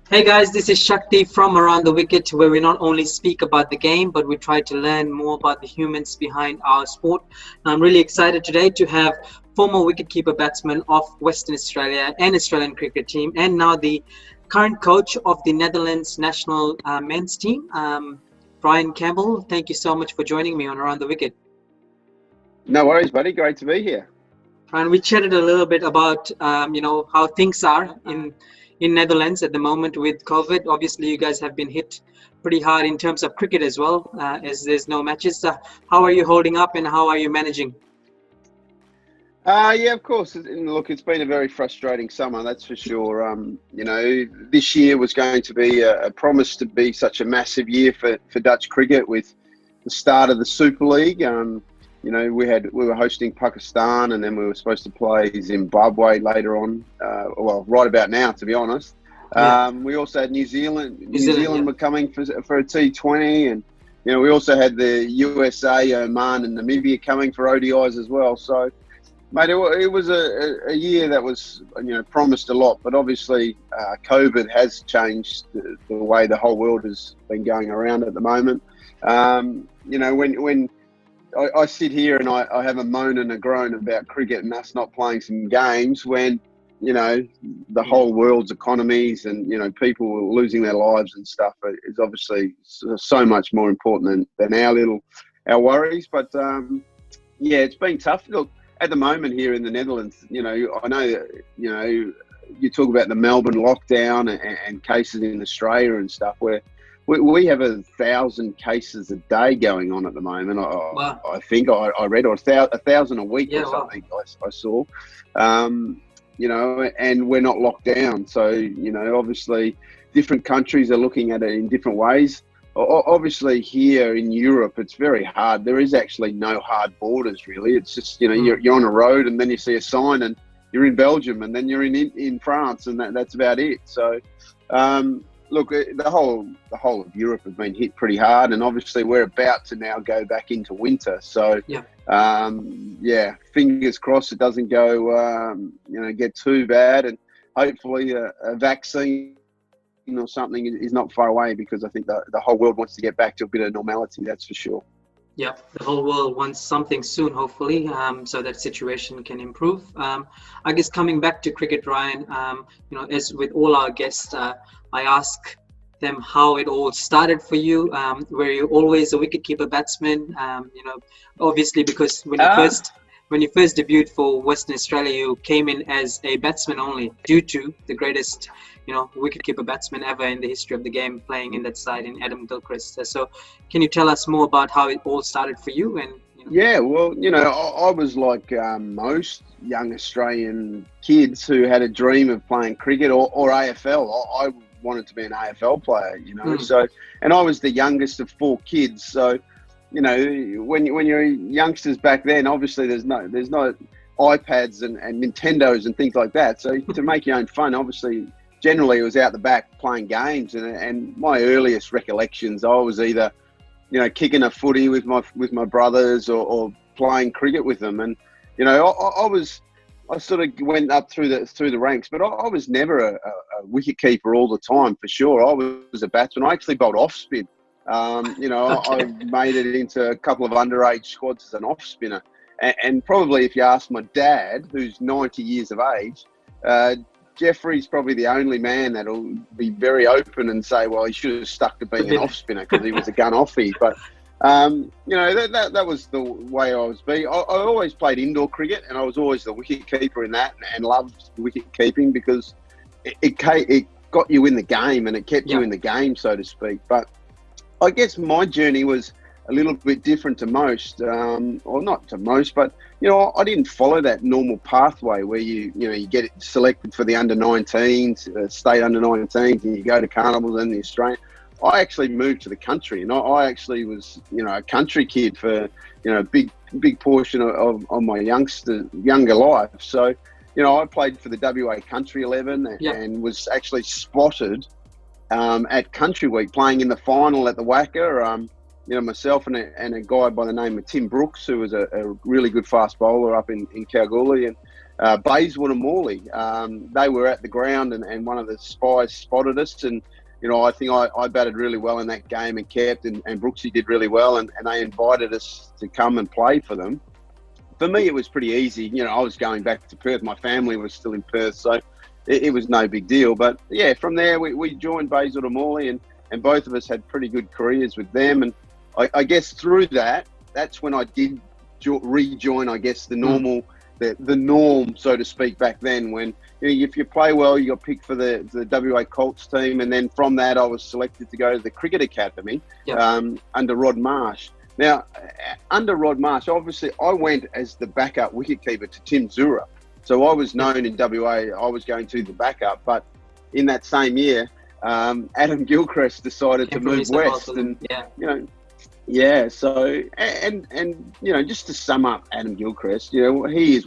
Hey guys, this is Shakti from Around the Wicket, where we not only speak about the game, but we try to learn more about the humans behind our sport. And I'm really excited today to have former wicketkeeper batsman of Western Australia and Australian cricket team, and now the current coach of the Netherlands national men's team, Brian Campbell. Thank you so much for joining me on Around the Wicket. No worries, buddy. Great to be here. And we chatted a little bit about how things are in Netherlands at the moment with COVID. Obviously, you guys have been hit pretty hard in terms of cricket as well, as there's no matches. How are you holding up, and how are you managing? Yeah, of course. Look, it's been a very frustrating summer, that's for sure. This year was going to be a promise to be such a massive year for Dutch cricket with the start of the Super League. We were hosting Pakistan, and then we were supposed to play Zimbabwe later on. Right about now, to be honest. Yeah. We also had New Zealand. New Yeah. Zealand were coming for a T20, and we also had the USA, Oman, and Namibia coming for ODIs as well. So, mate, it was a year that was promised a lot, but obviously COVID has changed the way the whole world has been going around at the moment. When I sit here and I have a moan and a groan about cricket and us not playing some games when, the whole world's economies and, people losing their lives and stuff is obviously so much more important than our worries. But, it's been tough. Look, at the moment here in the Netherlands, I know that, you talk about the Melbourne lockdown and cases in Australia and stuff where we have 1,000 cases a day going on at the moment. Wow. I think I read, or 1,000 a week or Wow. something. I saw, and we're not locked down. So obviously, different countries are looking at it in different ways. Obviously, here in Europe, it's very hard. There is actually no hard borders, really. It's just you're on a road, and then you see a sign, and you're in Belgium, and then you're in France, and that's about it. So. Look, the whole of Europe has been hit pretty hard, and obviously we're about to now go back into winter. So, fingers crossed it doesn't go, get too bad, and hopefully a vaccine or something is not far away, because I think the whole world wants to get back to a bit of normality. That's for sure. Yeah, the whole world wants something soon, hopefully, so that situation can improve. I guess coming back to cricket, Ryan, as with all our guests, I ask them how it all started for you. Were you always a wicketkeeper batsman? Obviously, because when you first debuted for Western Australia, you came in as a batsman only, due to the greatest wicketkeeper batsman ever in the history of the game playing in that side, in Adam Gilchrist. So can you tell us more about how it all started for you? And Yeah, well, I was like most young Australian kids who had a dream of playing cricket or AFL. I wanted to be an AFL player, So, and I was the youngest of 4 kids. So, when you're youngsters back then, obviously there's no iPads and Nintendos and things like that. So to make your own fun, obviously, generally it was out the back playing games. And my earliest recollections, I was either kicking a footy with my brothers or playing cricket with them. And I sort of went up through the ranks, but I was never a wicket keeper all the time, for sure. I was a batsman. I actually bowled off spin. Okay. I made it into a couple of underage squads as an off spinner. And probably if you ask my dad, who's 90 years of age, Jeffrey's probably the only man that'll be very open and say, well, he should have stuck to being an off spinner because he was a gun offie. But that was the way I was being. I always played indoor cricket, and I was always the wicket keeper in that, and loved wicket keeping because it got you in the game, and it kept you in the game, so to speak. But I guess my journey was a little bit different to most, or not to most, but I didn't follow that normal pathway where you get selected for the under-19s, state under-19s, and you go to carnivals and the Australian. I actually moved to the country, and I actually was a country kid for a big portion of my younger life. So I played for the WA Country 11 and was actually spotted at Country Week playing in the final at the WACA. Myself and a guy by the name of Tim Brooks, who was a really good fast bowler up in Kalgoorlie. And, Bayswater and Morley. They were at the ground, and one of the spies spotted us, and I think I batted really well in that game and kept, and Brooksy did really well, and they invited us to come and play for them. For me, it was pretty easy. I was going back to Perth. My family was still in Perth, so it was no big deal. But yeah, from there we joined Bayswater and Morley, and both of us had pretty good careers with them. And I guess through that's when I did rejoin, I guess, the normal, the norm, so to speak, back then, when if you play well, you got picked for the WA Colts team, and then from that I was selected to go to the Cricket Academy under Rod Marsh. Now, under Rod Marsh, obviously I went as the backup wicket-keeper to Tim Zura, so I was known in WA, I was going to the backup. But in that same year, Adam Gilchrist decided to move west, and so just to sum up Adam Gilchrist, he is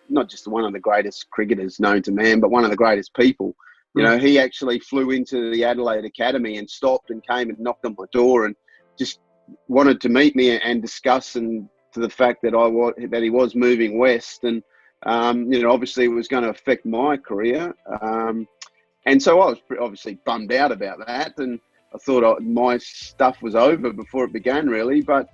not just one of the greatest cricketers known to man, but one of the greatest people. He actually flew into the Adelaide Academy and stopped and came and knocked on my door and just wanted to meet me and discuss, and to the fact that he was moving west, and obviously it was going to affect my career, and so I was obviously bummed out about that, and I thought my stuff was over before it began, really. But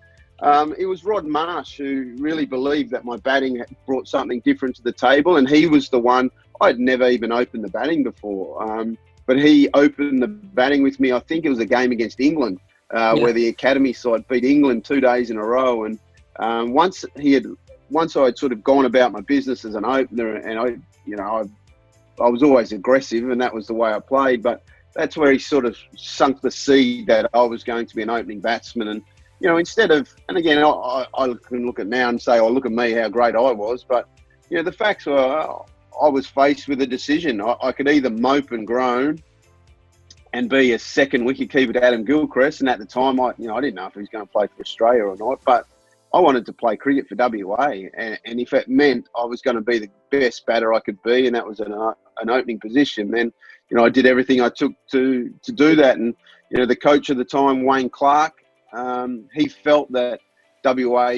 it was Rod Marsh who really believed that my batting had brought something different to the table, and he was the one. I'd never even opened the batting before, but he opened the batting with me. I think it was a game against England, where the academy side beat England 2 days in a row. And once I had sort of gone about my business as an opener, and I was always aggressive, and that was the way I played. But that's where he sort of sunk the seed that I was going to be an opening batsman. And instead of, and again, I can look at now and say, look at me, how great I was. But the facts were, I was faced with a decision. I could either mope and groan and be a second wicket-keeper to Adam Gilchrist. And at the time, I didn't know if he was going to play for Australia or not, but I wanted to play cricket for WA. And if it meant I was going to be the best batter I could be, and that was an opening position, then, I did everything I took to do that. And, the coach at the time, Wayne Clark, he felt that WA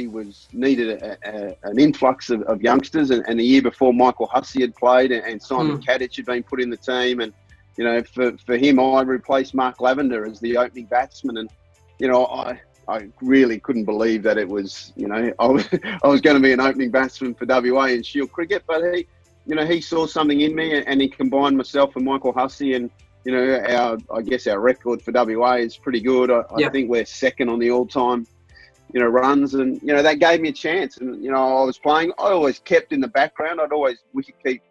needed an influx of youngsters. And the year before, Michael Hussey had played, and Simon Kadich had been put in the team. And, for him, I replaced Mark Lavender as the opening batsman. And, I really couldn't believe that it was, I was going to be an opening batsman for WA in Shield cricket. But he saw something in me, and he combined myself and Michael Hussey. And, I guess our record for WA is pretty good. I think we're second on the all-time, runs. And, that gave me a chance. And, I was playing. I always kept in the background. I'd always wicket keep,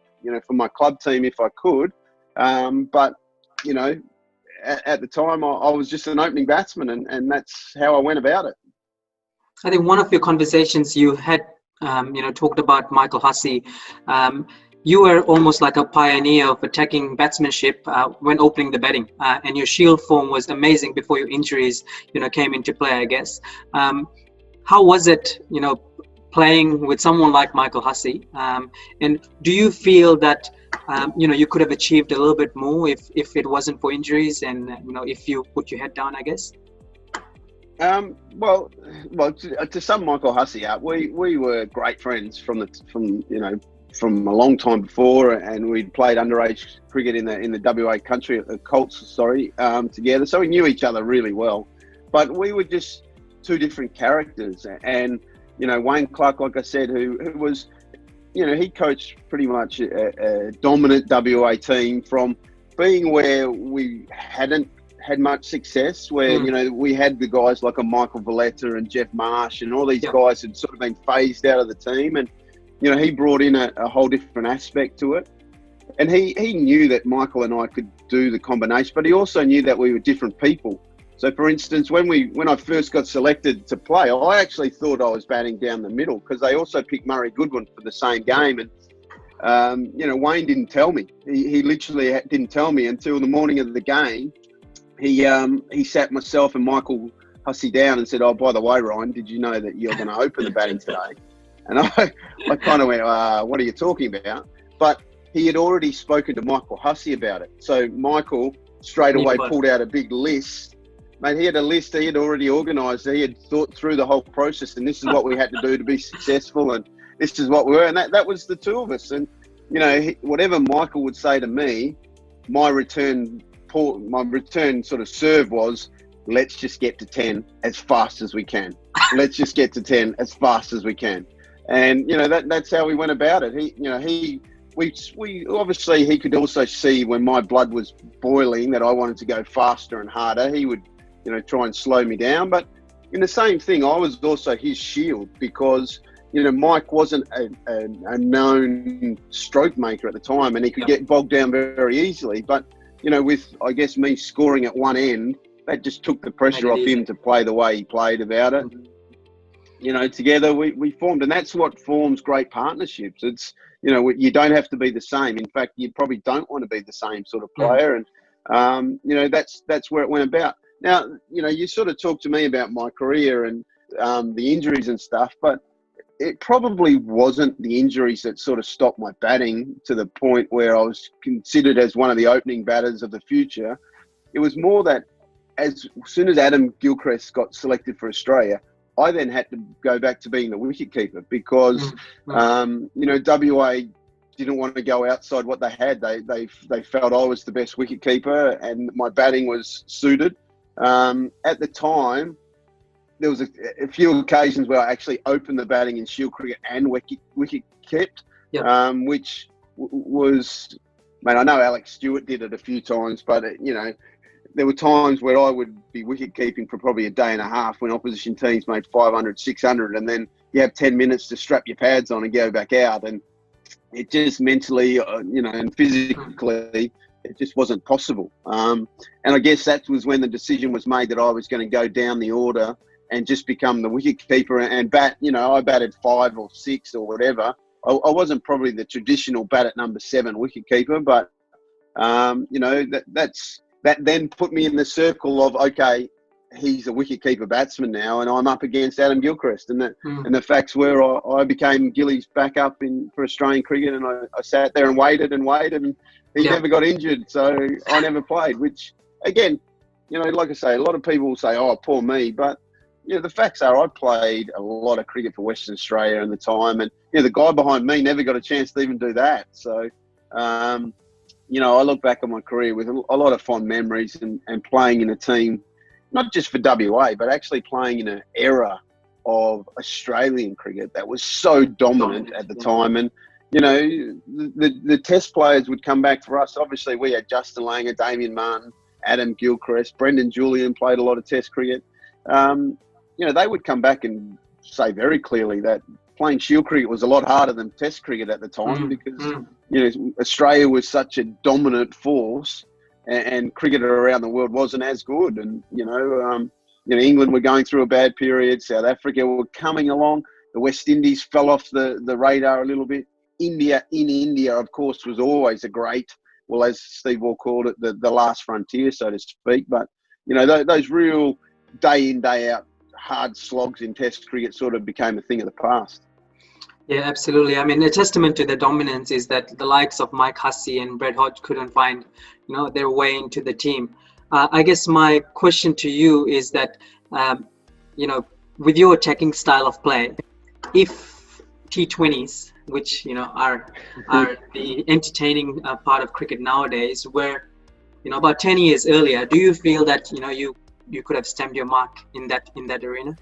for my club team if I could. But, at the time, I was just an opening batsman, and that's how I went about it. I think one of your conversations you had, talked about Michael Hussey. You were almost like a pioneer of attacking batsmanship when opening the batting, and your Shield form was amazing before your injuries, came into play, I guess. How was it, playing with someone like Michael Hussey? And do you feel that you could have achieved a little bit more if it wasn't for injuries, and if you put your head down, I guess? Well, to sum Michael Hussey up, we were great friends from a long time before, and we'd played underage cricket in the WA country at the Colts, together. So we knew each other really well, but we were just two different characters. And Wayne Clark, like I said, who was, he coached pretty much a dominant WA team from being where we hadn't had much success, where, we had the guys like a Michael Valletta and Jeff Marsh, and all these guys had sort of been phased out of the team. And, he brought in a whole different aspect to it. And he knew that Michael and I could do the combination, but he also knew that we were different people. So, for instance, when I first got selected to play, I actually thought I was batting down the middle, because they also picked Murray Goodwin for the same game. And, Wayne didn't tell me. He literally didn't tell me until the morning of the game. He sat myself and Michael Hussey down and said, "Oh, by the way, Ryan, did you know that you're going to open the batting today?" And I kind of went, "What are you talking about?" But he had already spoken to Michael Hussey about it. So Michael straight away pulled out a big list. Mate, he had a list he had already organised. He had thought through the whole process, and this is what we had to do to be successful. And this is what we were. And that was the two of us. And, you know, whatever Michael would say to me, my return sort of serve was, let's just get to 10 as fast as we can. Let's just get to 10 as fast as we can. And, you know, that's how we went about it. We obviously, he could also see when my blood was boiling that I wanted to go faster and harder. He would, you know, try and slow me down. But in the same thing, I was also his shield because, you know, Mike wasn't a known stroke maker at the time, and he could get bogged down very easily. But, you know, with, I guess, me scoring at one end, that just took the pressure off him to play the way he played about it. You know, together we formed, and that's what forms great partnerships. It's, you know, you don't have to be the same. In fact, you probably don't want to be the same sort of player. And, you know, that's where it went about. Now, you know, you sort of talked to me about my career and the injuries and stuff, but it probably wasn't the injuries that sort of stopped my batting to the point where I was considered as one of the opening batters of the future. It was more that as soon as Adam Gilchrist got selected for Australia, I then had to go back to being the wicket-keeper because, you know, WA didn't want to go outside what they had. They felt I was the best wicket-keeper and my batting was suited. At the time, there was a few occasions where I actually opened the batting in Shield cricket and wicket-kept, which was, I know Alex Stewart did it a few times, but, you know, there were times where I would be wicket-keeping for probably a day and a half when opposition teams made 500, 600, and then you have 10 minutes to strap your pads on and go back out. And it just mentally, you know, and physically, it just wasn't possible. And I guess that was when the decision was made that I was going to go down the order and just become the wicket-keeper and bat. You know, I batted 5 or 6 or whatever. I wasn't probably the traditional bat at number 7 wicket-keeper, but, you know, that then put me in the circle of, okay, he's a wicket-keeper batsman now, and I'm up against Adam Gilchrist. And the facts were I became Gilly's backup for Australian cricket, and I sat there and waited, and he never got injured, so I never played, which, again, you know, like I say, a lot of people will say, oh, poor me, but, you know, the facts are I played a lot of cricket for Western Australia in the time, and, you know, the guy behind me never got a chance to even do that. So, you know, I look back on my career with a lot of fond memories and playing in a team, not just for WA, but actually playing in an era of Australian cricket that was so dominant at the time. And, you know, the test players would come back for us. Obviously, we had Justin Langer, Damien Martin, Adam Gilchrist, Brendan Julian played a lot of test cricket. You know, they would come back and say very clearly that playing Shield cricket was a lot harder than test cricket at the time because, you know, Australia was such a dominant force and cricket around the world wasn't as good. And, you know, England were going through a bad period. South Africa were coming along. The West Indies fell off the radar a little bit. India, of course, was always a great, well, as Steve Waugh called it, the last frontier, so to speak. But, you know, those real day in, day out hard slogs in test cricket sort of became a thing of the past. Yeah, absolutely. I mean, a testament to the dominance is that the likes of Mike Hussey and Brett Hodge couldn't find, you know, their way into the team. I guess my question to you is that, you know, with your attacking style of play, if T20s, which, you know, are the entertaining part of cricket nowadays, were, you know, about 10 years earlier, do you feel that, you know, you could have stamped your mark in that arena?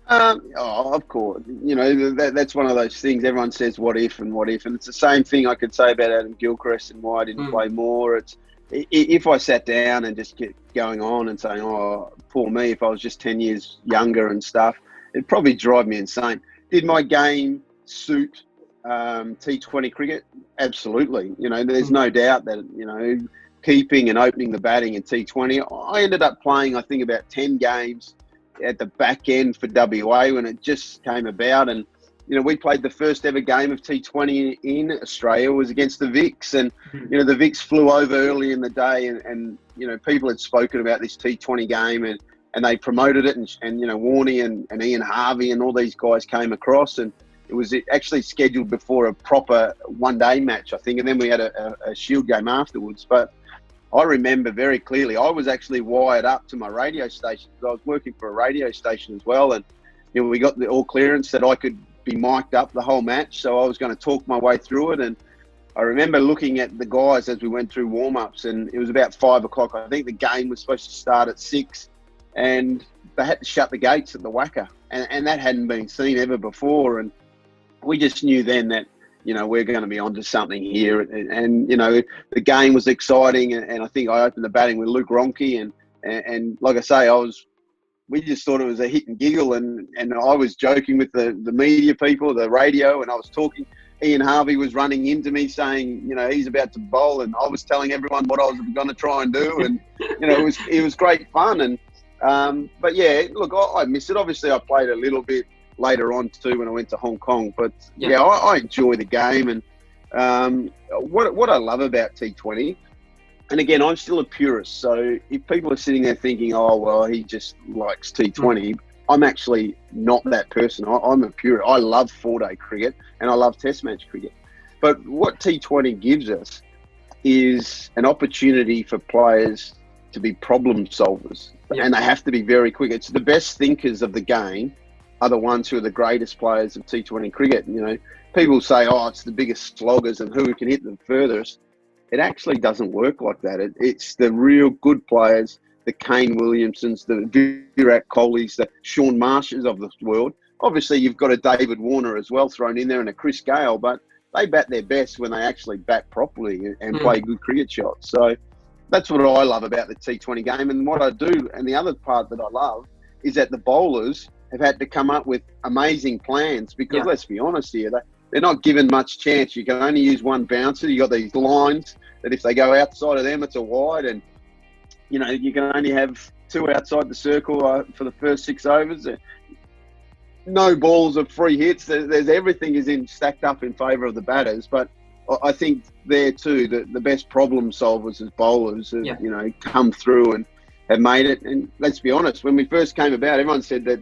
Oh, of course. You know, that's one of those things. Everyone says, what if, and it's the same thing I could say about Adam Gilchrist and why I didn't play more. It's if I sat down and just get going on and saying, oh, poor me, if I was just 10 years younger and stuff, it'd probably drive me insane. Did my game suit T20 cricket? Absolutely. You know, there's no doubt that, you know, keeping and opening the batting in T20, I ended up playing, I think, about 10 games at the back end for WA when it just came about. And, you know, we played the first ever game of T20 in Australia was against the Vicks. And, you know, the Vicks flew over early in the day and you know, people had spoken about this T20 game and they promoted it. And you know, Warney and Ian Harvey and all these guys came across, and it was actually scheduled before a proper one-day match, I think. And then we had a Shield game afterwards. But I remember very clearly, I was actually wired up to my radio station because I was working for a radio station as well. And, you know, we got the all clearance that I could be mic'd up the whole match. So I was going to talk my way through it. And I remember looking at the guys as we went through warm-ups, and it was about 5 o'clock. I think the game was supposed to start at 6, and they had to shut the gates at the WACA. And that hadn't been seen ever before. And we just knew then that, we're going to be onto something here. And the game was exciting. And I think I opened the batting with Luke Ronke. And like I say, we just thought it was a hit and giggle. And I was joking with the media people, the radio, and I was talking. Ian Harvey was running into me saying, he's about to bowl. And I was telling everyone what I was going to try and do. And, it was great fun. And, but yeah, look, I miss it. Obviously, I played a little bit later on too when I went to Hong Kong. But yeah, I enjoy the game. And what I love about T20, and again, I'm still a purist. So if people are sitting there thinking, oh, well, he just likes T20, I'm actually not that person. I'm a purist. I love 4-day cricket and I love test match cricket. But what T20 gives us is an opportunity for players to be problem solvers. And they have to be very quick. It's the best thinkers of the game are the ones who are the greatest players of T20 cricket. People say, oh, it's the biggest sloggers and who can hit them furthest. It actually doesn't work like that. It's the real good players, the Kane Williamsons, the Virat Kohlis, the Sean Marshes of the world. Obviously, you've got a David Warner as well thrown in there and a Chris Gale, but they bat their best when they actually bat properly and play good cricket shots. So that's what I love about the T20 game. And what I do, and the other part that I love, is that the bowlers have had to come up with amazing plans because, let's be honest here, they're not given much chance. You can only use one bouncer. You got these lines that if they go outside of them, it's a wide. And, you can only have 2 outside the circle for the first 6 overs. No balls of free hits. There's everything is stacked up in favour of the batters. But I think there too, the best problem solvers as bowlers have, come through and have made it. And let's be honest, when we first came about, everyone said that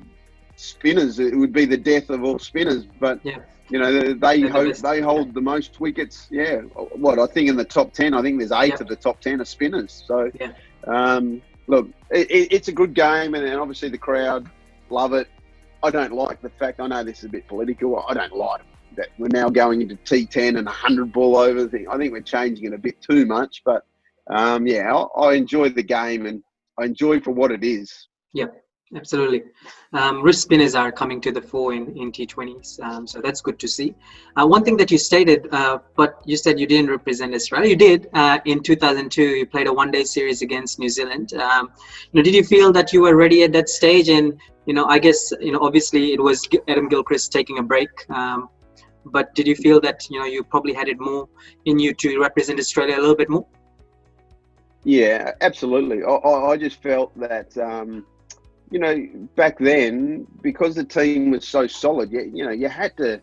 spinners, it would be the death of all spinners. But, they hold the most wickets. Yeah. I think in the top 10, I think there's 8 of the top 10 are spinners. So, look, it's a good game. And obviously the crowd love it. I don't like the fact, I know this is a bit political, I don't like that we're now going into T10 and 100 ball over thing. I think we're changing it a bit too much, but I enjoy the game and I enjoy for what it is. Yeah, absolutely. Wrist spinners are coming to the fore in T20s, so that's good to see. One thing that you stated, but you said you didn't represent Australia. You did in 2002. You played a one-day series against New Zealand. Did you feel that you were ready at that stage? And I guess obviously it was Adam Gilchrist taking a break. But did you feel that you probably had it more in you to represent Australia a little bit more? Yeah, absolutely. I just felt that back then, because the team was so solid, you had to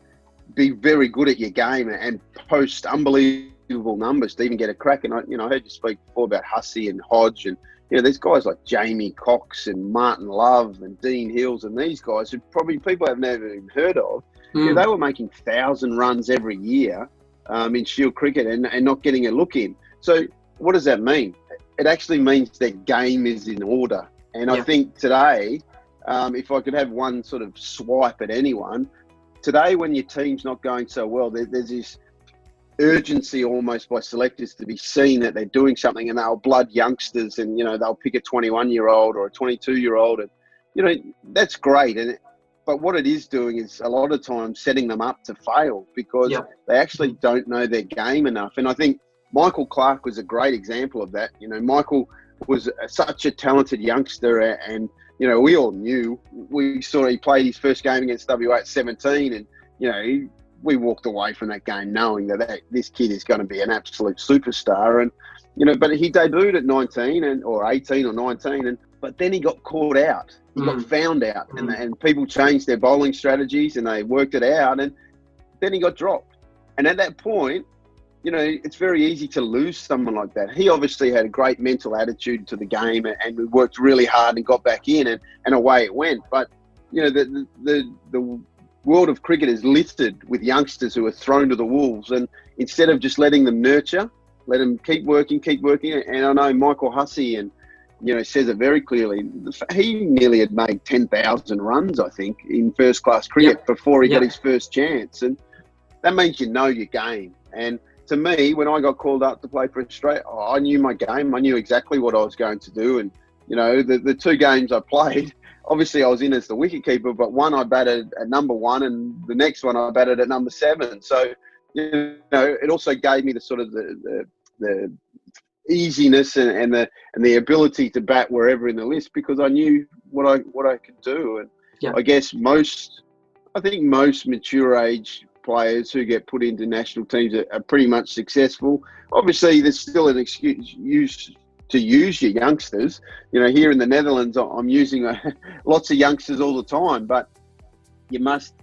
be very good at your game and post unbelievable numbers to even get a crack. And I heard you speak before about Hussey and Hodge, and there's guys like Jamie Cox and Martin Love and Dean Hills and these guys who probably people have never even heard of. They were making 1,000 runs every year in Shield cricket and not getting a look in. So what does that mean? It actually means their game is in order. And I think today, if I could have one sort of swipe at anyone, today when your team's not going so well, there's this urgency almost by selectors to be seen that they're doing something, and they'll blood youngsters and, they'll pick a 21-year-old or a 22-year-old. And, that's great. But what it is doing is a lot of times setting them up to fail because they actually don't know their game enough. And I think Michael Clarke was a great example of that. Michael was such a talented youngster, and we all knew. We saw he played his first game against WA at 17, and we walked away from that game knowing that this kid is going to be an absolute superstar. And but he debuted at 19 or 18 or 19, but then he got caught out. He got found out, and people changed their bowling strategies and they worked it out, and then he got dropped. And at that point, it's very easy to lose someone like that. He obviously had a great mental attitude to the game and we worked really hard and got back in, and away it went. But, the world of cricket is littered with youngsters who are thrown to the wolves, and instead of just letting them nurture, let them keep working. And I know Michael Hussey and, says it very clearly. He nearly had made 10,000 runs, I think, in first-class cricket before he got his first chance. And that means you know your game. And to me, when I got called up to play for Australia, I knew my game. I knew exactly what I was going to do. And, the two games I played, obviously I was in as the wicket-keeper, but one I batted at number 1 and the next one I batted at number 7. So, it also gave me the sort of the easiness and the ability to bat wherever in the list, because I knew what I could do. And I guess most mature age players who get put into national teams are pretty much successful. Obviously, there's still an excuse to use your youngsters. Here in the Netherlands, I'm using lots of youngsters all the time, but you must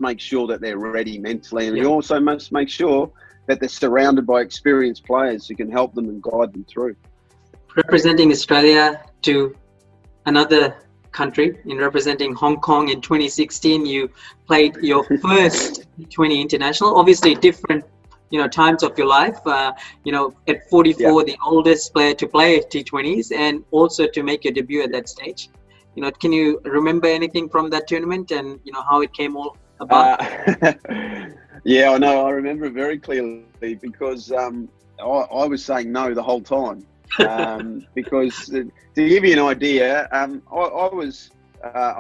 make sure that they're ready mentally, and you also must make sure that they're surrounded by experienced players who can help them and guide them through. Representing Australia to another country, in representing Hong Kong in 2016, you played your first T20 international. Obviously, different times of your life. At 44, the oldest player to play T20s, and also to make your debut at that stage. Can you remember anything from that tournament and how it came all about? Yeah, I know. I remember it very clearly because I was saying no the whole time. Because to give you an idea, I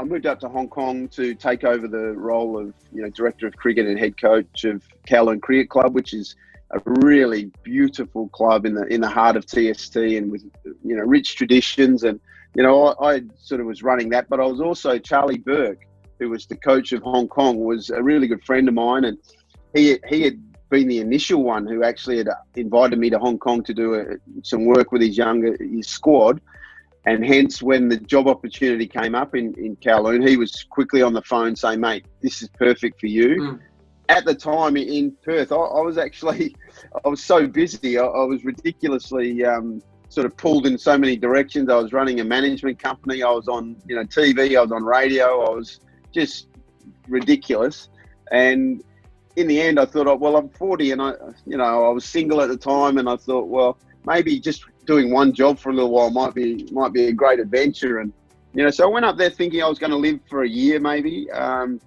moved up to Hong Kong to take over the role of director of cricket and head coach of Kowloon Cricket Club, which is a really beautiful club in the heart of TST and with rich traditions. And I sort of was running that, but I was also Charlie Burke, who was the coach of Hong Kong, was a really good friend of mine, and he had been the initial one who actually had invited me to Hong Kong to do some work with his squad. And hence, when the job opportunity came up in Kowloon, he was quickly on the phone saying, "Mate, this is perfect for you." At the time in Perth, I was so busy. I was ridiculously sort of pulled in so many directions. I was running a management company. I was on TV. I was on radio. I was just ridiculous. And in the end, I thought, well, I'm 40 and I was single at the time, and I thought, well, maybe just doing one job for a little while might be a great adventure. And so I went up there thinking I was going to live for a year maybe, and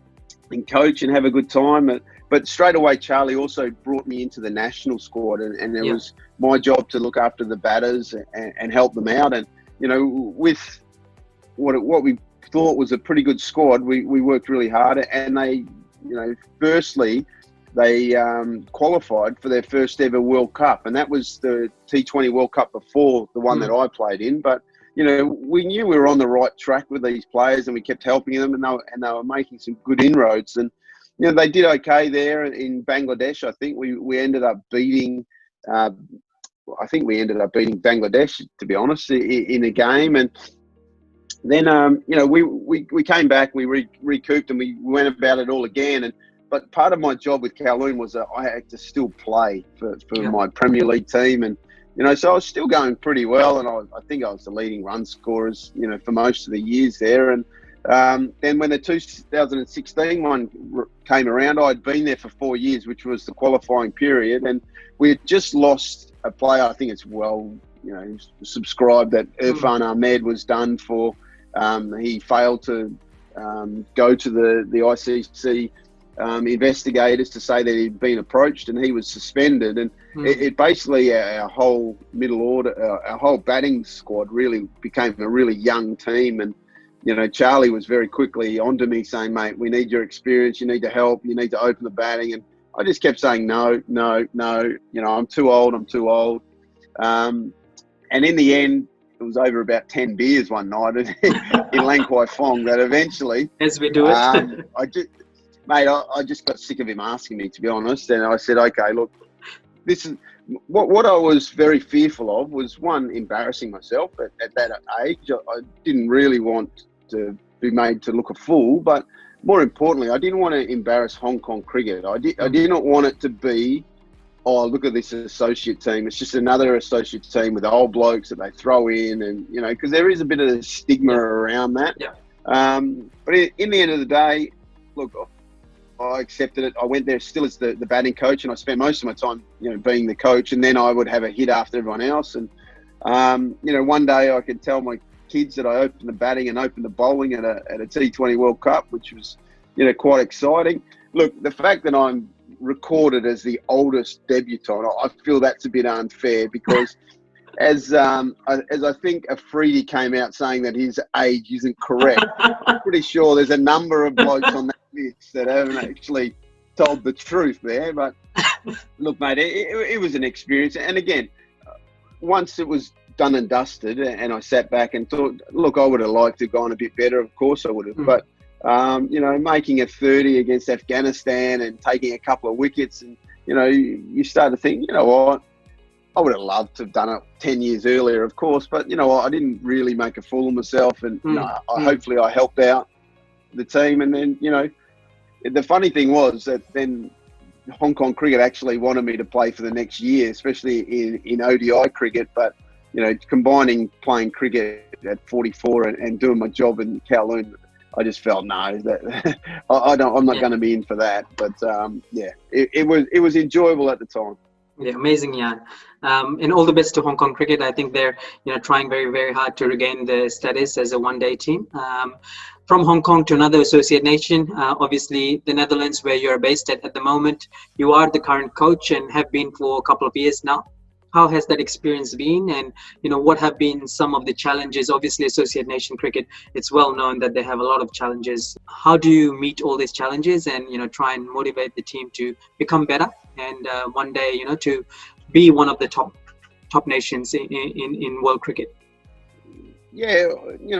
coach and have a good time. But straight away, Charlie also brought me into the national squad, and it was my job to look after the batters and help them out. And with what we thought was a pretty good squad, we worked really hard, and they firstly they qualified for their first ever World Cup, and that was the T20 World Cup before the one that I played in. But we knew we were on the right track with these players, and we kept helping them, and they were making some good inroads. And they did okay there in Bangladesh. I think we ended up beating. I think we ended up beating Bangladesh, to be honest, in a game. And then we came back, we recouped, and we went about it all again. But part of my job with Kowloon was that I had to still play for my Premier League team, and so I was still going pretty well, and I think I was the leading run scorers, for most of the years there. And then when the 2016 one came around, I'd been there for 4 years, which was the qualifying period, and we had just lost a player. I think it's subscribed that Irfan Ahmed was done for. He failed to go to the ICC investigators to say that he'd been approached, and he was suspended. And it basically, our whole middle order, our whole batting squad really became a really young team. And Charlie was very quickly onto me saying, "Mate, we need your experience. You need to help. You need to open the batting." And I just kept saying, no. I'm too old. And in the end, it was over about 10 beers one night in Lang Kwai Fong that eventually, as we do it, I just got sick of him asking me, to be honest. And I said, okay, look, this is what I was very fearful of was, one, embarrassing myself at that age. I didn't really want to be made to look a fool, but more importantly, I didn't want to embarrass Hong Kong cricket. I did not want it to be, oh, look at this associate team. It's just another associate team with old blokes that they throw in, and because there is a bit of a stigma around that. Yeah. But in the end of the day, look, I accepted it. I went there still as the batting coach, and I spent most of my time, being the coach, and then I would have a hit after everyone else. And One day I could tell my kids that I opened the batting and opened the bowling at a T20 World Cup, which was, quite exciting. Look, the fact that I'm recorded as the oldest debutant, I feel that's a bit unfair because as I think Afridi came out saying that his age isn't correct, I'm pretty sure there's a number of blokes on that list that haven't actually told the truth there. But look, mate, it was an experience. And again, once it was done and dusted and I sat back and thought, look, I would have liked to have gone a bit better. Of course I would have. But, making a 30 against Afghanistan and taking a couple of wickets and, you start to think, you know what, I would have loved to have done it 10 years earlier, of course. But, I didn't really make a fool of myself. And hopefully I helped out the team. And then, the funny thing was that then Hong Kong cricket actually wanted me to play for the next year, especially in ODI cricket. But, combining playing cricket at 44 and doing my job in Kowloon, I just felt no, that I'm not going to be in for that. But it was enjoyable at the time. Yeah, amazing, Jan. And all the best to Hong Kong cricket. I think they're trying very, very hard to regain the status as a one-day team. From Hong Kong to another associate nation, obviously the Netherlands, where you're based at the moment. You are the current coach and have been for a couple of years now. How has that experience been? And, what have been some of the challenges? Obviously, associate nation cricket, it's well known that they have a lot of challenges. How do you meet all these challenges and, try and motivate the team to become better and one day, to be one of the top nations in world cricket? Yeah,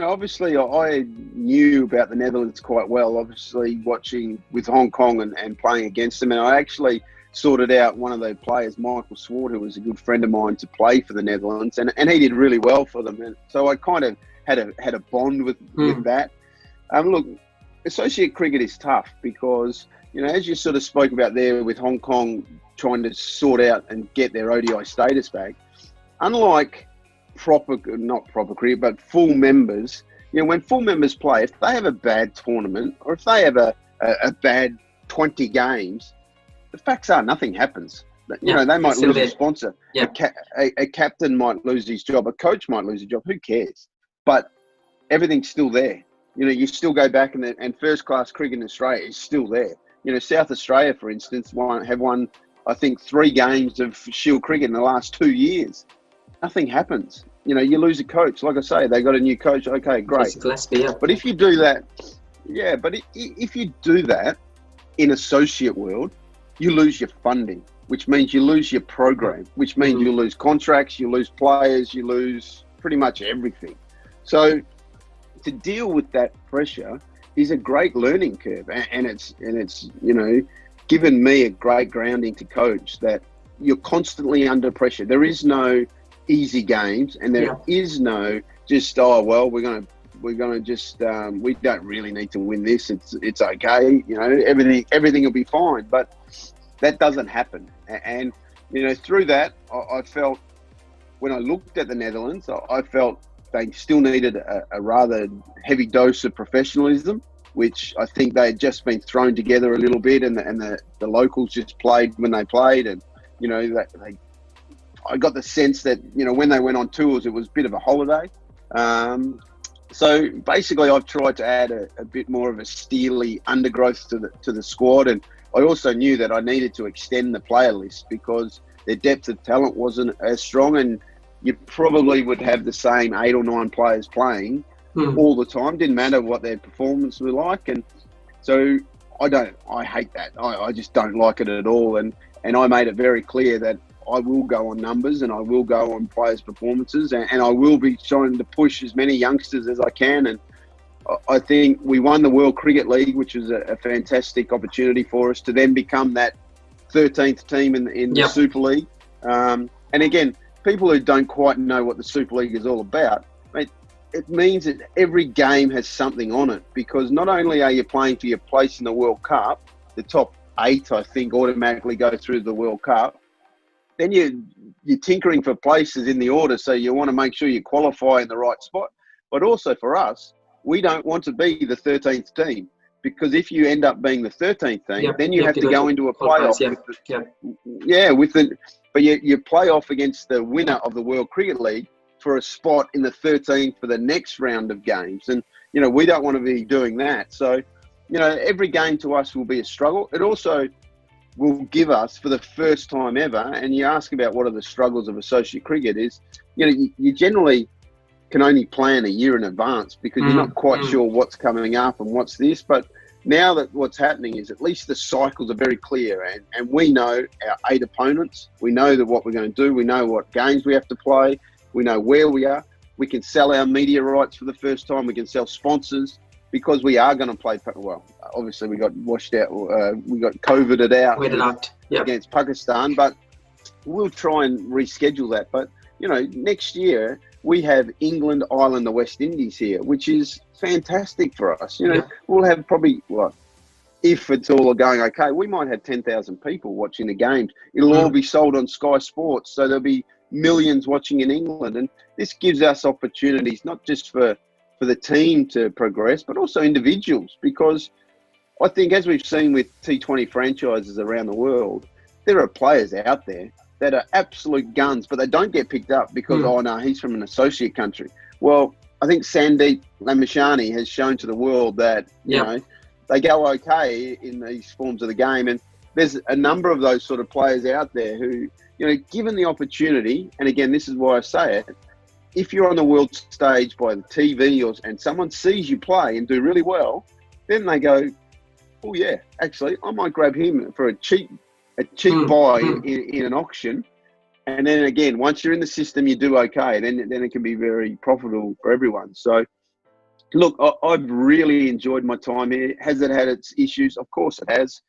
obviously I knew about the Netherlands quite well, obviously watching with Hong Kong and playing against them. And I actually sorted out one of the players, Michael Swart, who was a good friend of mine, to play for the Netherlands. And he did really well for them. And so I kind of had a bond with that. Look, associate cricket is tough because, as you sort of spoke about there with Hong Kong trying to sort out and get their ODI status back, unlike not proper cricket, but full members, when full members play, if they have a bad tournament or if they have a bad 20 games, the facts are nothing happens. They might lose a sponsor. Yeah. A captain might lose his job. A coach might lose his job. Who cares? But everything's still there. You still go back and first-class cricket in Australia is still there. South Australia, for instance, have won, I think, 3 games of Shield cricket in the last 2 years. Nothing happens. You lose a coach. Like I say, they got a new coach. Okay, great. But if you do that, if you do that in associate world, you lose your funding, which means you lose your program, which means you lose contracts, you lose players, you lose pretty much everything. So to deal with that pressure is a great learning curve, and it's given me a great grounding to coach that you're constantly under pressure. There is no easy games, and there is no just we're gonna just we don't really need to win this. It's okay, everything will be fine. But that doesn't happen, and through that, I felt when I looked at the Netherlands, I felt they still needed a rather heavy dose of professionalism, which I think they had just been thrown together a little bit, and the locals just played when they played, and I got the sense that when they went on tours, it was a bit of a holiday. So basically, I've tried to add a bit more of a steely undergrowth to the squad, and I also knew that I needed to extend the player list because their depth of talent wasn't as strong, and you probably would have the same 8 or 9 players playing all the time. Didn't matter what their performance was like, and so I hate that. I just don't like it at all, and I made it very clear that I will go on numbers and I will go on players' performances, and I will be trying to push as many youngsters as I can. And I think we won the World Cricket League, which was a fantastic opportunity for us to then become that 13th team in the Super League. And again, people who don't quite know what the Super League is all about, it means that every game has something on it, because not only are you playing for your place in the World Cup, the top 8, I think, automatically go through the World Cup. Then you're tinkering for places in the order, so you want to make sure you qualify in the right spot. But also for us, we don't want to be the 13th team, because if you end up being the 13th team, then you have to go into a playoff. But you play off against the winner of the World Cricket League, for a spot in the 13 for the next round of games. And, we don't want to be doing that. So, every game to us will be a struggle. It also will give us, for the first time ever, and you ask about what are the struggles of associate cricket, is, you generally can only plan a year in advance because you're not quite sure what's coming up and what's this. But now that what's happening is at least the cycles are very clear, and we know our 8 opponents. We know that what we're going to do. We know what games we have to play. We know where we are. We can sell our media rights for the first time. We can sell sponsors because we are going to play. Well, obviously we got washed out. We got COVIDed out against Pakistan, but we'll try and reschedule that. But, next year we have England, Ireland, the West Indies here, which is fantastic for us. We'll have probably, if it's all going okay, we might have 10,000 people watching the games. It'll all be sold on Sky Sports, so there'll be millions watching in England. And this gives us opportunities, not just for the team to progress, but also individuals, because I think, as we've seen with T20 franchises around the world, there are players out there that are absolute guns, but they don't get picked up because, oh no, he's from an associate country. Well, I think Sandeep Lamishani has shown to the world that, they go okay in these forms of the game. And there's a number of those sort of players out there who, given the opportunity, and again, this is why I say it, if you're on the world stage by the TV and someone sees you play and do really well, then they go, oh yeah, actually, I might grab him for a cheap buy in an auction. And then again, once you're in the system, you do okay. Then it can be very profitable for everyone. So, look, I've really enjoyed my time here. Has it had its issues? Of course it has.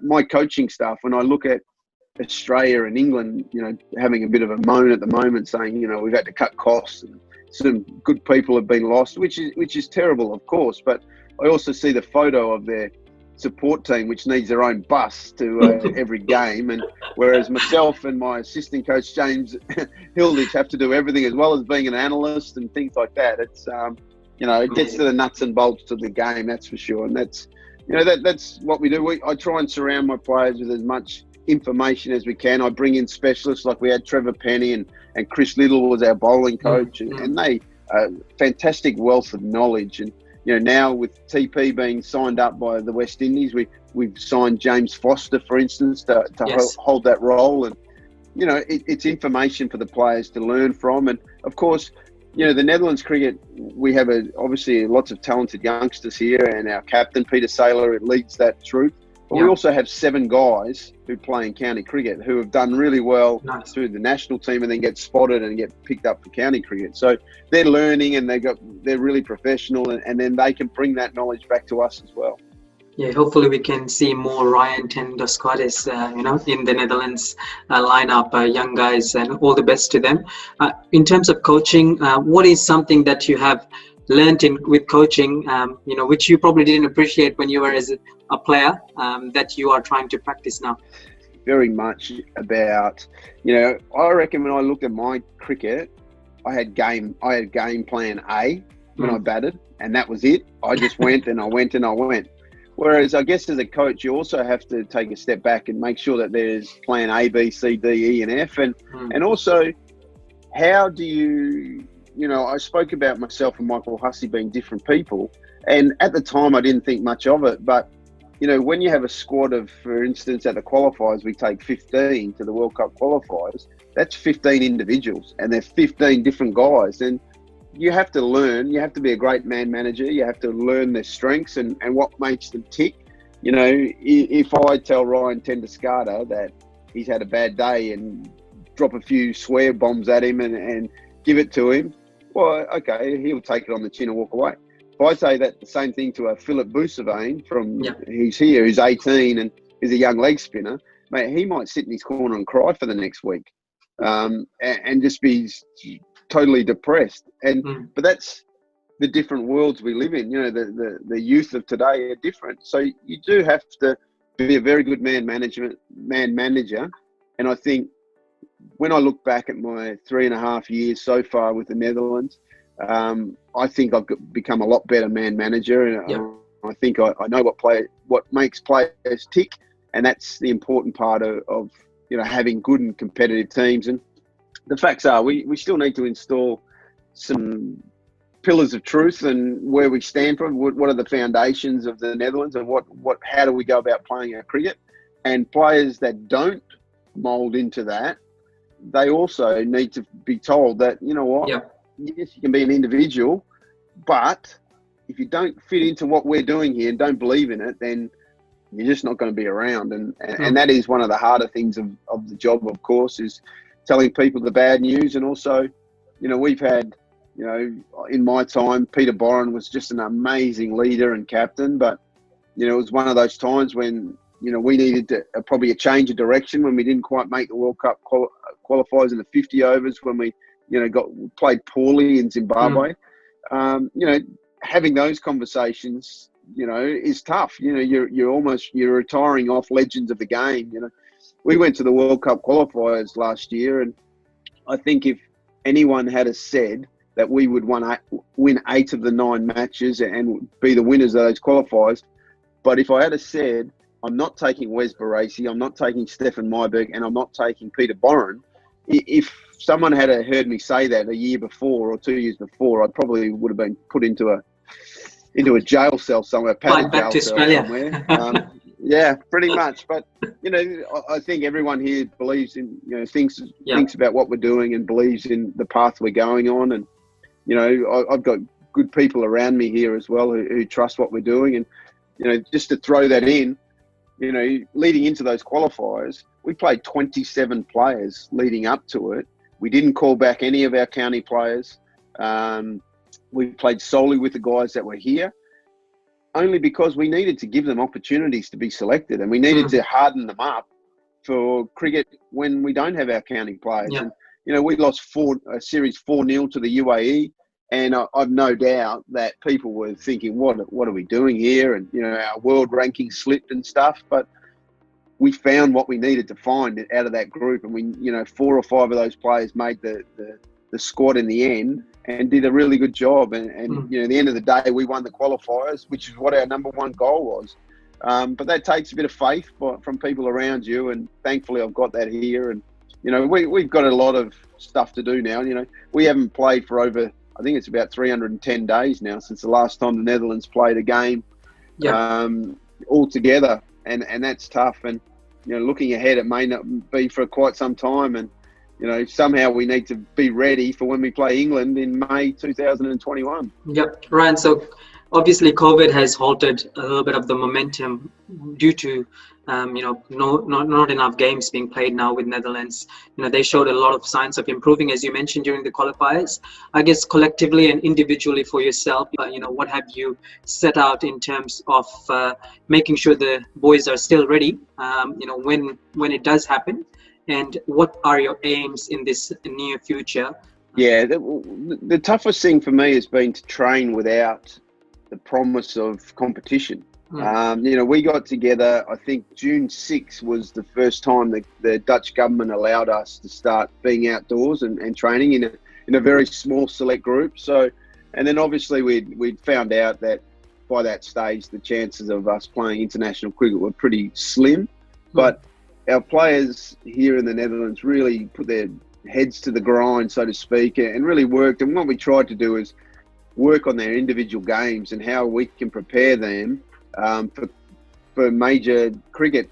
My coaching staff, when I look at Australia and England, having a bit of a moan at the moment, saying, we've had to cut costs and some good people have been lost, which is terrible, of course. But I also see the photo of their support team, which needs their own bus to every game, and whereas myself and my assistant coach James Hilditch have to do everything, as well as being an analyst and things like that. It's it gets to the nuts and bolts of the game, that's for sure. And that's that's what we do. I try and surround my players with as much information as we can. I bring in specialists, like we had Trevor Penny and Chris Little was our bowling coach, and they fantastic wealth of knowledge. And now with TP being signed up by the West Indies, we've signed James Foster, for instance, to hold that role. And it's information for the players to learn from. And of course, the Netherlands cricket, we have obviously lots of talented youngsters here, and our captain Peter Saylor leads that troop. But we also have 7 guys who play in county cricket who have done really well through the national team and then get spotted and get picked up for county cricket. So they're learning and they're really professional, and then they can bring that knowledge back to us as well. Yeah, hopefully we can see more Ryan Ten-Doskotis, in the Netherlands lineup, young guys, and all the best to them. In terms of coaching, what is something that you have learned with coaching, which you probably didn't appreciate when you were as a player, that you are trying to practice now? Very much about, I reckon when I looked at my cricket, I had game plan A when I batted, and that was it. I just went and I went and I went. Whereas I guess as a coach, you also have to take a step back and make sure that there's plan A, B, C, D, E, and F. And also, how do you, I spoke about myself and Michael Hussey being different people. And at the time, I didn't think much of it. But, when you have a squad of, for instance, at the qualifiers, we take 15 to the World Cup qualifiers, that's 15 individuals. And they're 15 different guys. And you have to learn, you have to be a great man manager, you have to learn their strengths and what makes them tick. If I tell Ryan Ten-Doskotis that he's had a bad day and drop a few swear bombs at him and give it to him, well, okay, he'll take it on the chin and walk away. If I say that the same thing to a Philip Boussavein who's here, who's 18 and is a young leg spinner, mate, he might sit in his corner and cry for the next week and just be totally depressed. But that's the different worlds we live in. The youth of today are different. So you do have to be a very good man manager. And I think when I look back at my 3.5 years so far with the Netherlands, I think I've become a lot better man manager. And I think I know what makes players tick. And that's the important part of having good and competitive teams. And the facts are we still need to install some pillars of truth and where we stand from. What are the foundations of the Netherlands, and how do we go about playing our cricket? And players that don't mould into that, they also need to be told that, you know what, yes, you can be an individual, but if you don't fit into what we're doing here and don't believe in it, then you're just not going to be around. And that is one of the harder things of the job, of course, is telling people the bad news. And also, you know, we've had, you know, in my time, Peter Boren was just an amazing leader and captain, but, you know, it was one of those times when, you know, we needed to, probably a change of direction when we didn't quite make the World Cup qualifiers in the 50 overs, when we, you know, played poorly in Zimbabwe. You know, having those conversations, you know, is tough. You know, you're retiring off legends of the game. You know, we went to the World Cup qualifiers last year, and I think if anyone had have said that we would win 8 of the 9 matches and be the winners of those qualifiers, but if I had have said, I'm not taking Wes Barassi, I'm not taking Stefan Myberg, and I'm not taking Peter Boren, if someone had heard me say that a year before or 2 years before, I probably would have been put into a jail cell somewhere, Flight back to Australia. Somewhere. Yeah, pretty much. But, you know, I think everyone here believes in, you know, thinks about what we're doing and believes in the path we're going on. And, you know, I've got good people around me here as well who trust what we're doing. And, you know, just to throw that in, you know, leading into those qualifiers, we played 27 players leading up to it. We didn't call back any of our county players. We played solely with the guys that were here, only because we needed to give them opportunities to be selected, and we needed to harden them up for cricket when we don't have our county players. And, you know, we lost a series 4-0 to the UAE, and I've no doubt that people were thinking, what are we doing here? And, you know, our world ranking slipped and stuff, but we found what we needed to find out of that group. And we, you know, 4 or 5 of those players made the squad in the end and did a really good job. And you know, at the end of the day, we won the qualifiers, which is what our number one goal was. But that takes a bit of faith from people around you. And thankfully I've got that here. And, you know, we've got a lot of stuff to do now. You know, we haven't played for over, I think it's about 310 days now since the last time the Netherlands played a game all together. And that's tough. And, you know, looking ahead, it may not be for quite some time. And, you know, somehow we need to be ready for when we play England in May 2021. Yep, Ryan. So obviously COVID has halted a little bit of the momentum due to, you know, not enough games being played now with Netherlands. You know, they showed a lot of signs of improving, as you mentioned, during the qualifiers. I guess collectively and individually for yourself, you know, what have you set out in terms of making sure the boys are still ready, you know, when it does happen? And what are your aims in this near future? Yeah, the toughest thing for me has been to train without the promise of competition. You know, we got together, I think June 6th was the first time the Dutch government allowed us to start being outdoors and training in a very small select group. So, and then obviously we'd found out that by that stage, the chances of us playing international cricket were pretty slim. But our players here in the Netherlands really put their heads to the grind, so to speak, and really worked. And what we tried to do is work on their individual games and how we can prepare them for major cricket.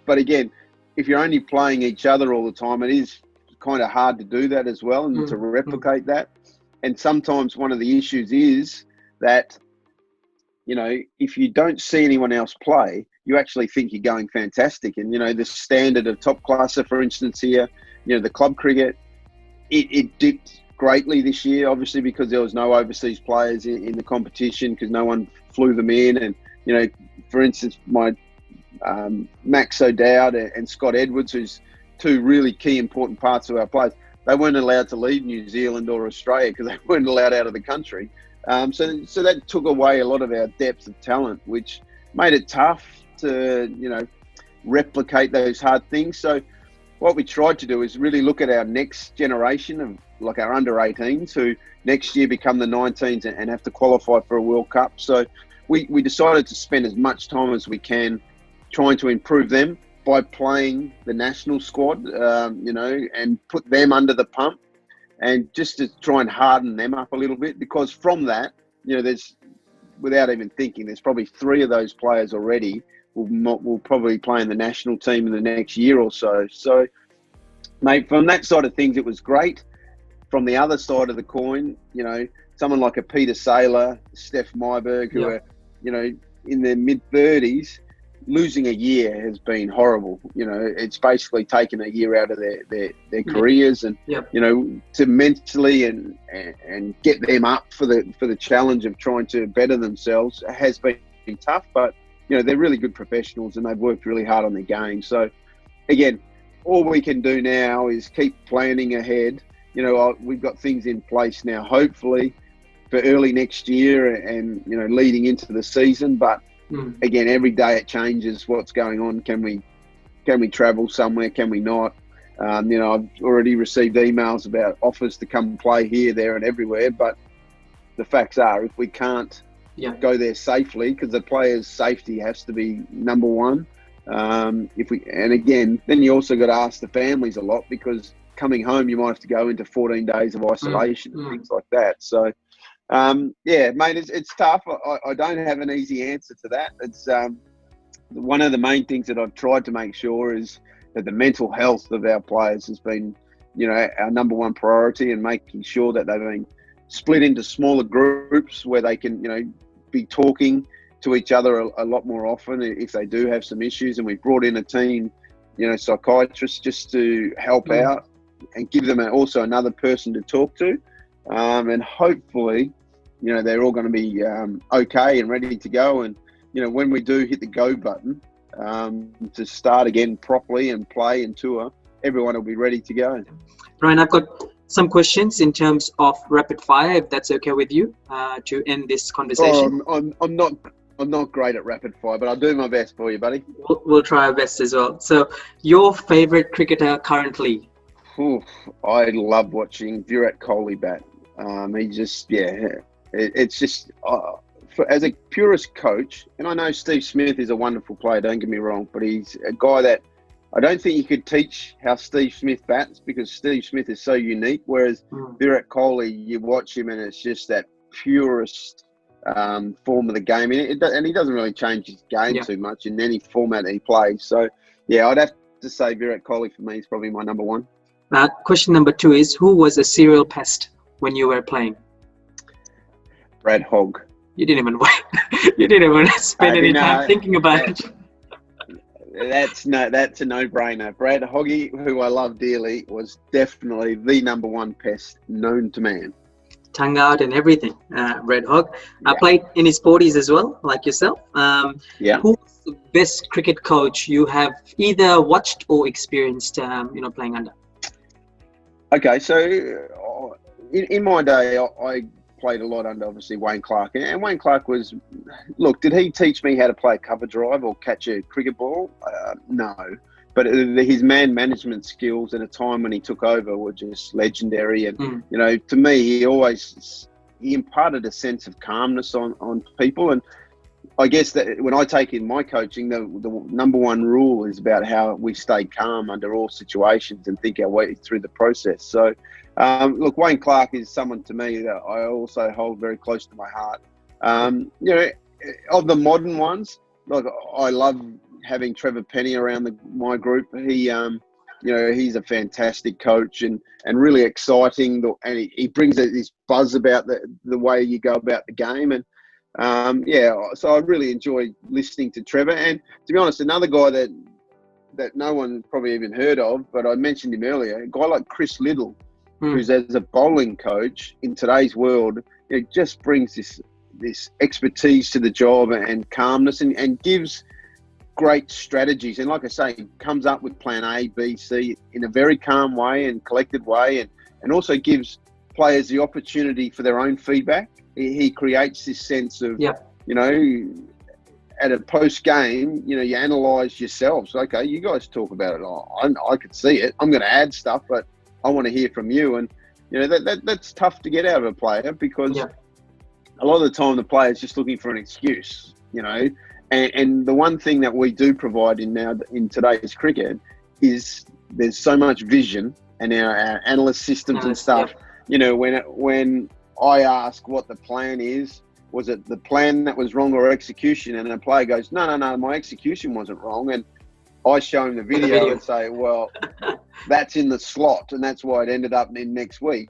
But again, if you're only playing each other all the time, it is kind of hard to do that as well and to replicate that. And sometimes one of the issues is that, you know, if you don't see anyone else play, you actually think you're going fantastic. And, you know, the standard of top classer, for instance, here, you know, the club cricket, it dipped greatly this year, obviously, because there was no overseas players in the competition because no one flew them in. And, you know, for instance, my Max O'Dowd and Scott Edwards, who's 2 really key important parts of our players, they weren't allowed to leave New Zealand or Australia because they weren't allowed out of the country. So that took away a lot of our depth of talent, which made it tough to, you know, replicate those hard things. So what we tried to do is really look at our next generation of, like, our under 18s who next year become the 19s and have to qualify for a World Cup. So we decided to spend as much time as we can trying to improve them by playing the national squad, and put them under the pump, and just to try and harden them up a little bit, because from that, there's, without even thinking, there's probably 3 of those players already will probably play in the national team in the next year or so. So, mate, from that side of things, it was great. From the other side of the coin, someone like a Peter Saylor, Steph Myberg, who are, in their mid-30s, losing a year has been horrible. It's basically taken a year out of their careers, and to mentally and get them up for the challenge of trying to better themselves has been tough. But they're really good professionals, and they've worked really hard on their game. So again, all we can do now is keep planning ahead. We've got things in place now, hopefully for early next year and leading into the season. But again, every day it changes what's going on. Can we travel somewhere? Can we not? I've already received emails about offers to come play here, there, and everywhere. But the facts are, if we can't go there safely, because the players' safety has to be number one. And again, then you also got to ask the families a lot, because coming home, you might have to go into 14 days of isolation and things like that. So, mate, it's tough. I don't have an easy answer to that. It's one of the main things that I've tried to make sure is that the mental health of our players has been, our number one priority, and making sure that they've been split into smaller groups where they can, be talking to each other a lot more often if they do have some issues. And we've brought in a team, psychiatrists, just to help out and give them also another person to talk to. And hopefully, they're all going to be okay and ready to go. And, when we do hit the go button to start again properly and play and tour, everyone will be ready to go. Brian, I've got some questions in terms of rapid fire, if that's okay with you, to end this conversation. I'm not great at rapid fire, but I'll do my best for you, buddy. We'll try our best as well. So, your favorite cricketer currently? I love watching Virat Kohli bat. He just, it's just, as a purist coach, and I know Steve Smith is a wonderful player, don't get me wrong, but he's a guy that I don't think you could teach how Steve Smith bats, because Steve Smith is so unique, whereas Virat Kohli, you watch him and it's just that purest form of the game. And he doesn't really change his game too much in any format he plays. So, I'd have to say Virat Kohli for me is probably my number one. Question number 2 is, who was a serial pest when you were playing? Brad Hogg. You didn't even spend any time thinking about it. That's a no-brainer. Brad Hoggy, who I love dearly, was definitely the number one pest known to man. Tongue out and everything, Brad Hogg. I played in his 40s as well, like yourself. Who's the best cricket coach you have either watched or experienced, playing under? Okay, so in my day, I played a lot under, obviously, Wayne Clark. And Wayne Clark was, did he teach me how to play a cover drive or catch a cricket ball? No. But his man management skills at a time when he took over were just legendary. And, to me, he imparted a sense of calmness on people. And I guess that when I take in my coaching, the number one rule is about how we stay calm under all situations and think our way through the process. So, Wayne Clark is someone to me that I also hold very close to my heart. Of the modern ones, I love having Trevor Penny around my group. He's a fantastic coach and really exciting. And he brings this buzz about the way you go about the game. And so I really enjoy listening to Trevor. And to be honest, another guy that no one probably even heard of, but I mentioned him earlier, a guy like Chris Liddle, who's as a bowling coach in today's world, just brings this expertise to the job and calmness and gives great strategies. And like I say, he comes up with plan A, B, C in a very calm way and collected way, and also gives players the opportunity for their own feedback. He creates this sense of, at a post-game, you analyse yourselves. Okay, you guys talk about it. I could see it. I'm going to add stuff, but I want to hear from you. And, that's tough to get out of a player, because a lot of the time the player's just looking for an excuse, And the one thing that we do provide in today's cricket is there's so much vision, and our analyst systems and stuff. Yeah. You know, when I ask what the plan is, was it the plan that was wrong or execution? And a player goes, no, my execution wasn't wrong. And I show him the video and say, well, that's in the slot, and that's why it ended up in next week.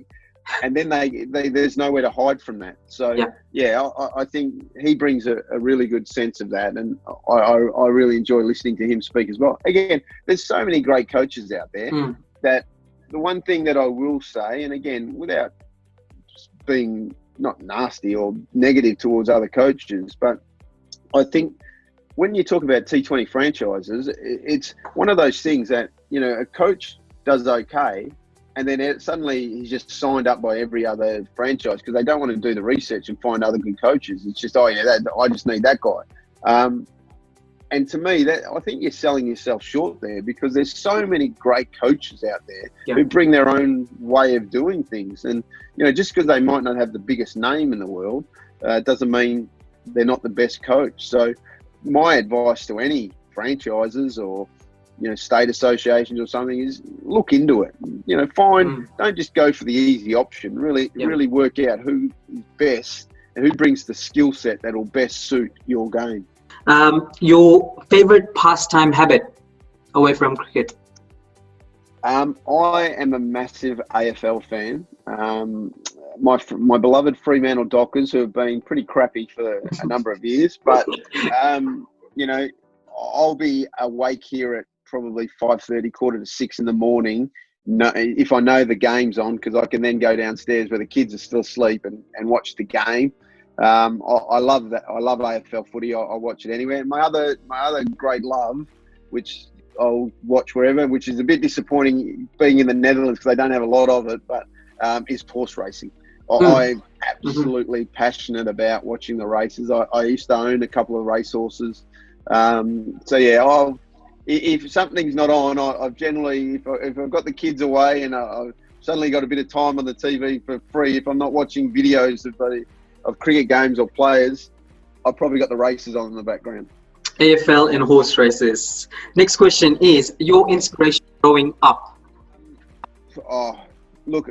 And then there's nowhere to hide from that. So, I think he brings a really good sense of that. And I really enjoy listening to him speak as well. Again, there's so many great coaches out there that the one thing that I will say, and again, without being not nasty or negative towards other coaches, but I think when you talk about T20 franchises, it's one of those things that, you know, a coach does okay, and then suddenly he's just signed up by every other franchise because they don't want to do the research and find other good coaches. It's just, I just need that guy. And to me, I think you're selling yourself short there, because there's so many great coaches out there who bring their own way of doing things. And, you know, just because they might not have the biggest name in the world, doesn't mean they're not the best coach. So my advice to any franchises or, you know, state associations or something is look into it. You know, don't just go for the easy option. Really work out who is best and who brings the skill set that will best suit your game. Your favorite pastime habit away from cricket? I am a massive AFL fan. My beloved Fremantle Dockers, who have been pretty crappy for a number of years, but you know, I'll be awake here at probably 5:30, 5:45 in the morning. If I know the game's on, because I can then go downstairs where the kids are still asleep and watch the game. I love that. I love AFL footy. I watch it anywhere. My other great love, which I'll watch wherever, which is a bit disappointing being in the Netherlands because they don't have a lot of it, but is horse racing. I'm absolutely passionate about watching the races. I used to own a couple of racehorses. If something's not on, I've generally, if I've got the kids away and I've suddenly got a bit of time on the TV for free, if I'm not watching videos of cricket games or players, I've probably got the races on in the background. AFL and horse races. Next question is your inspiration growing up. Oh, look,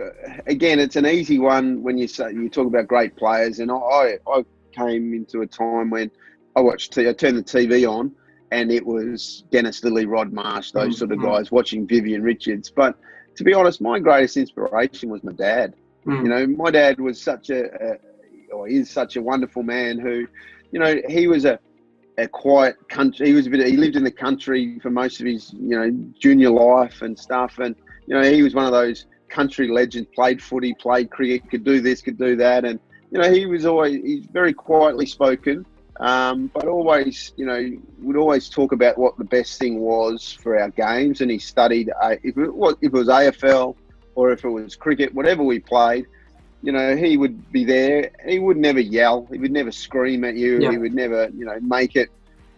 again, it's an easy one when you talk about great players, and I came into a time when I turned the TV on, and it was Dennis Lilly, Rod Marsh, those sort of guys, watching Vivian Richards. But to be honest, my greatest inspiration was my dad. You know, my dad was is such a wonderful man who, you know, he was a quiet country. He lived in the country for most of his, you know, junior life and stuff. And, you know, he was one of those country legends, played footy, played cricket, could do this, could do that. And, you know, he's very quietly spoken, but always, you know, would always talk about what the best thing was for our games. And he studied, if it was AFL or if it was cricket, whatever we played, you know, he would be there. He would never yell. He would never scream at you. Yeah. He would never, you know, make it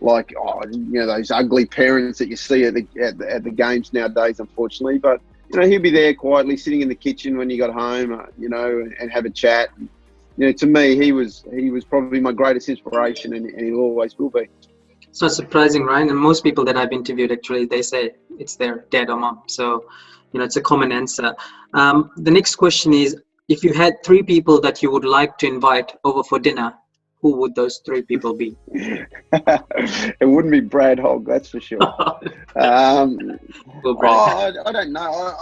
like, you know, those ugly parents that you see at the games nowadays, unfortunately. But, you know, he'd be there quietly sitting in the kitchen when you got home, you know, and have a chat. And, you know, to me, he was probably my greatest inspiration, and he'll always will be. It's not surprising, Ryan. And most people that I've interviewed, actually, they say it's their dad or mom. So, you know, it's a common answer. The next question is, if you had 3 people that you would like to invite over for dinner, who would those 3 people be? It wouldn't be Brad Hogg, that's for sure. I don't know.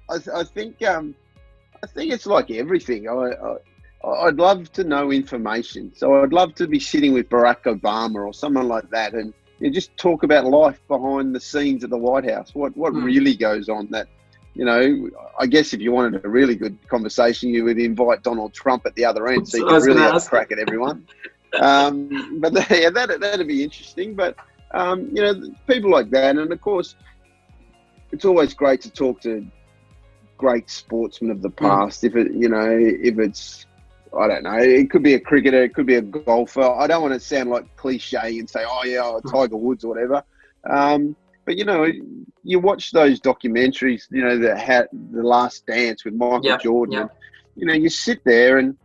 I think it's like everything. I'd love to know information. So I'd love to be sitting with Barack Obama or someone like that, and you know, just talk about life behind the scenes at the White House. What really goes on that. You know, I guess if you wanted a really good conversation, you would invite Donald Trump at the other end, so you could really have a crack at everyone. But yeah, that'd be interesting. But you know, people like that, and of course, it's always great to talk to great sportsmen of the past. If it's, I don't know, it could be a cricketer, it could be a golfer. I don't want to sound like cliche and say, Tiger Woods or whatever. But, you know, you watch those documentaries, you know, The Last Dance with Michael Jordan. And, you know, you sit there, and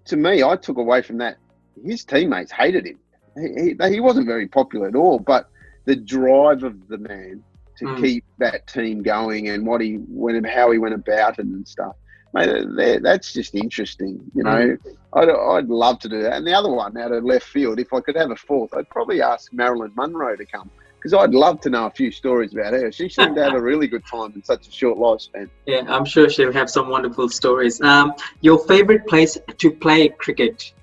to me, I took away from that, his teammates hated him. he wasn't very popular at all, but the drive of the man to keep that team going and how he went about it and stuff. Mate, that's just interesting, you know. I'd love to do that. And the other one, out of left field, if I could have a fourth, I'd probably ask Marilyn Monroe to come, because I'd love to know a few stories about her. She seemed to have a really good time in such a short lifespan. Yeah, I'm sure she'll have some wonderful stories. Your favorite place to play cricket?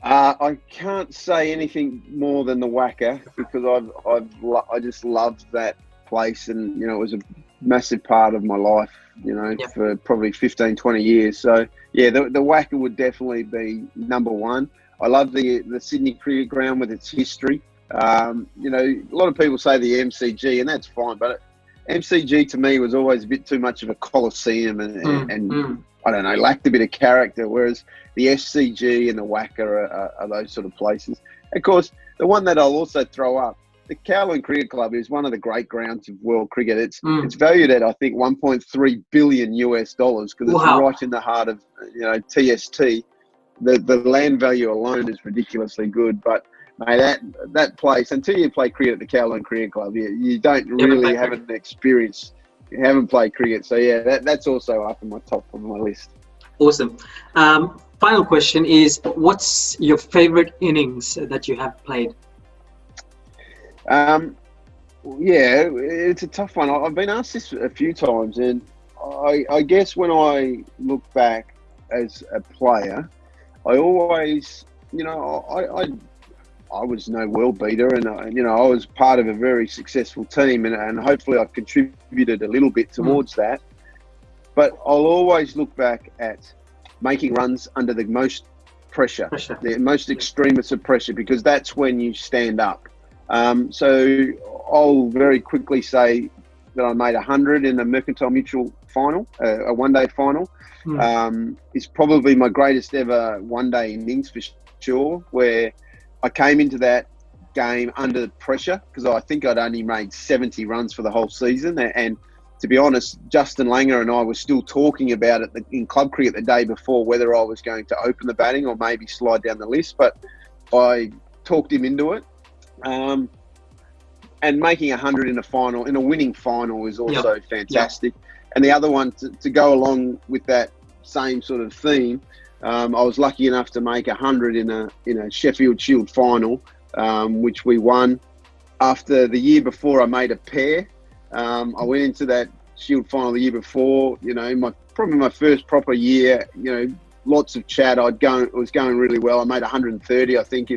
I can't say anything more than the WACA, because I just loved that place, and you know, it was a massive part of my life, you know, for probably 15, 20 years. So yeah, the WACA would definitely be number one. I love the Sydney Cricket Ground with its history. You know, a lot of people say the MCG, and that's fine, but MCG to me was always a bit too much of a coliseum and I don't know, lacked a bit of character, whereas the SCG and the WACA are those sort of places. Of course, the one that I'll also throw up, the Campbell Cricket Club, is one of the great grounds of world cricket. It's valued at, I think, $1.3 billion US, because it's right in the heart of, you know, TST. The land value alone is ridiculously good, but mate, that place, until you play cricket at the Campbell Cricket Club, you don't really have an experience. You haven't played cricket, so yeah, that's also up in my top of my list. Awesome. Final question is, what's your favorite innings that you have played? Yeah, it's a tough one. I've been asked this a few times, and I guess when I look back as a player, I always, you know, I was no world beater, and you know, I was part of a very successful team, and hopefully I contributed a little bit towards that. But I'll always look back at making runs under the most pressure. The most extremist of pressure, because that's when you stand up. So I'll very quickly say that I made 100 in the Mercantile Mutual final, a one-day final. It's probably my greatest ever one-day innings for sure, where I came into that game under pressure, because I think I'd only made 70 runs for the whole season. And to be honest, Justin Langer and I were still talking about it in club cricket the day before, whether I was going to open the batting or maybe slide down the list. But I talked him into it. And making 100 in a final, in a winning final, is also fantastic. And the other one, to go along with that same sort of theme, I was lucky enough to make 100 in a Sheffield Shield final, which we won. After the year before, I made a pair. I went into that Shield final the year before, you know, probably my first proper year, you know, lots of chat. It was going really well. I made 130, I think,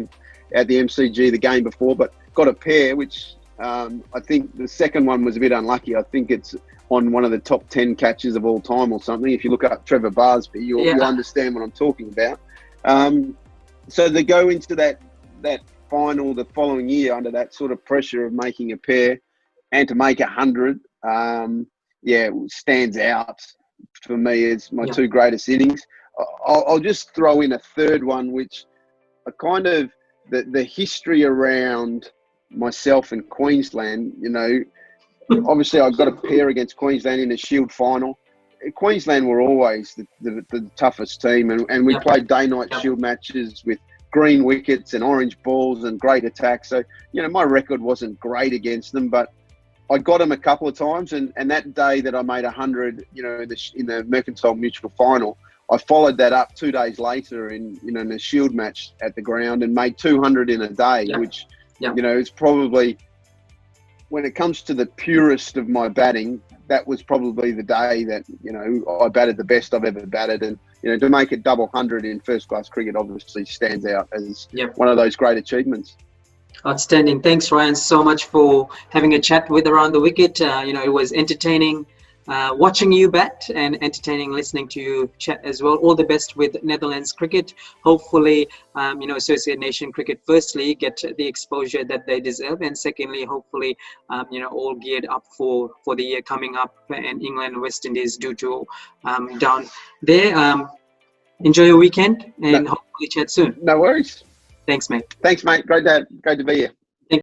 at the MCG the game before, but got a pair, which I think the second one was a bit unlucky. I think it's on one of the top 10 catches of all time or something. If you look up Trevor Barsby, you'll understand what I'm talking about. So to go into that final the following year under that sort of pressure of making a pair and to make 100, stands out for me as my two greatest innings. I'll just throw in a third one, which a kind of the history around myself in Queensland, you know, obviously I got a pair against Queensland in a Shield final. Queensland were always the toughest team, and we played day-night Shield matches with green wickets and orange balls and great attacks. So, you know, my record wasn't great against them, but I got them a couple of times. And that day that I made 100, you know, in the Mercantile Mutual final, I followed that up 2 days later in a Shield match at the ground and made 200 in a day, which, you know, is probably, when it comes to the purest of my batting, that was probably the day that, you know, I batted the best I've ever batted. And, you know, to make a double 100 in first-class cricket obviously stands out as one of those great achievements. Outstanding. Thanks, Ryan, so much for having a chat with Around the Wicket. You know, it was entertaining watching you bat and entertaining listening to you chat as well. All the best with Netherlands cricket. Hopefully, you know, Associate Nation cricket, firstly, get the exposure that they deserve. And secondly, hopefully, you know, all geared up for the year coming up, and England and West Indies due to down there. Enjoy your weekend and hopefully chat soon. No worries. Thanks, mate. Thanks, mate. Great to be here.